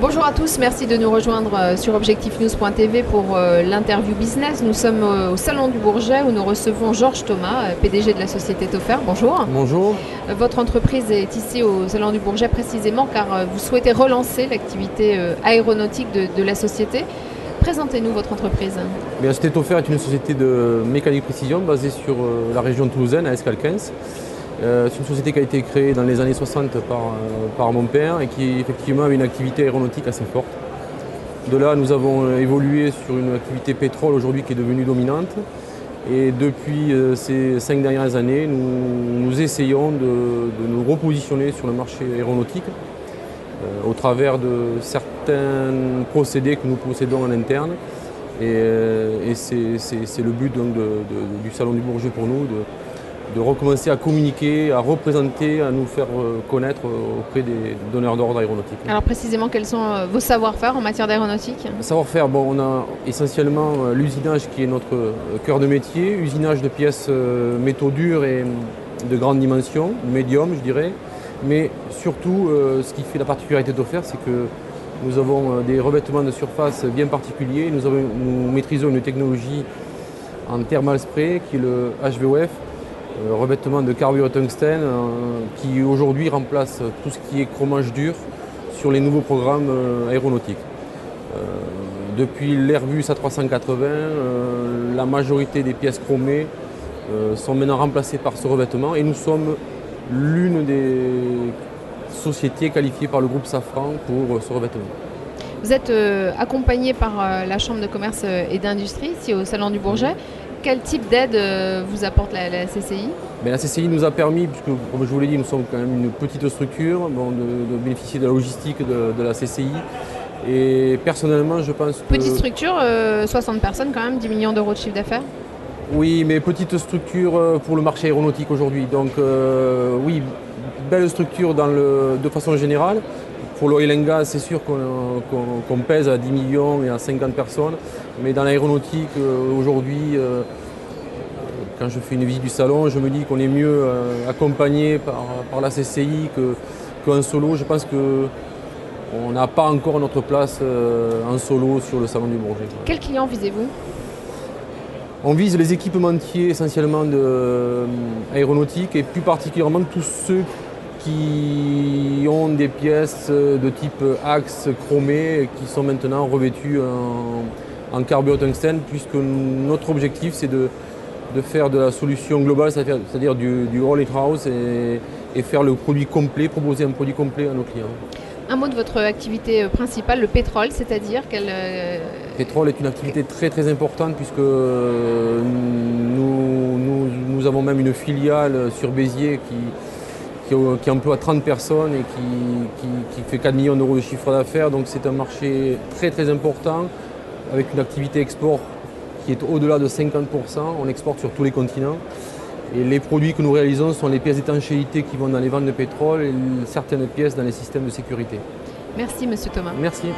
Bonjour à tous, merci de nous rejoindre sur objectifnews.tv pour l'interview business. Nous sommes au Salon du Bourget où nous recevons Georges Thomas, PDG de la société Toffer. Bonjour. Bonjour. Votre entreprise est ici au Salon du Bourget précisément car vous souhaitez relancer l'activité aéronautique de la société. Présentez-nous votre entreprise. La société Toffer est une société de mécanique précision basée sur la région toulousaine, à Escalquens. C'est une société qui a été créée dans les années 60 par mon père et qui effectivement avait une activité aéronautique assez forte. De là, nous avons évolué sur une activité pétrole aujourd'hui qui est devenue dominante. Et depuis ces 5 dernières années, nous essayons de nous repositionner sur le marché aéronautique au travers de certains procédés que nous possédons en interne. Et c'est le but donc, du Salon du Bourget pour nous, de recommencer à communiquer, à représenter, à nous faire connaître auprès des donneurs d'ordre aéronautiques. Alors précisément, quels sont vos savoir-faire en matière d'aéronautique? Savoir-faire, on a essentiellement l'usinage qui est notre cœur de métier, usinage de pièces métaux durs et de grande dimension, médium je dirais, mais surtout ce qui fait la particularité de Toffer, c'est que nous avons des revêtements de surface bien particuliers, nous maîtrisons une technologie en thermal spray qui est le HVOF, revêtement de carbure tungstène qui aujourd'hui remplace tout ce qui est chromage dur sur les nouveaux programmes aéronautiques. Depuis l'Airbus A380, la majorité des pièces chromées sont maintenant remplacées par ce revêtement et nous sommes l'une des sociétés qualifiées par le groupe Safran pour ce revêtement. Vous êtes accompagné par la Chambre de commerce et d'industrie ici au Salon du Bourget. Quel type d'aide vous apporte la CCI? La CCI nous a permis, puisque comme je vous l'ai dit, nous sommes quand même une petite structure, de bénéficier de la logistique de la CCI. Et personnellement, je pense que... Petite structure, 60 personnes quand même, 10 millions d'euros de chiffre d'affaires? Oui, mais petite structure pour le marché aéronautique aujourd'hui. Donc oui, belle structure de façon générale. Pour l'oil and gas, c'est sûr qu'on pèse à 10 millions et à 50 personnes. Mais dans l'aéronautique, aujourd'hui, quand je fais une visite du salon, je me dis qu'on est mieux accompagné par la CCI qu'en solo. Je pense qu'on n'a pas encore notre place en solo sur le Salon du Bourget. Quels clients visez-vous? On vise les équipementiers essentiellement aéronautiques et plus particulièrement tous ceux qui ont des pièces de type axe chromé qui sont maintenant revêtues en carbure tungstène, puisque notre objectif c'est de faire de la solution globale, c'est-à-dire du all in-house et faire le produit complet, proposer un produit complet à nos clients. Un mot de votre activité principale, le pétrole, c'est-à-dire quel... Le pétrole est une activité très très importante puisque nous avons même une filiale sur Béziers qui emploie 30 personnes et qui fait 4 millions d'euros de chiffre d'affaires. Donc c'est un marché très très important avec une activité export qui est au-delà de 50%. On exporte sur tous les continents. Et les produits que nous réalisons sont les pièces d'étanchéité qui vont dans les vannes de pétrole et certaines pièces dans les systèmes de sécurité. Merci Monsieur Thomas. Merci.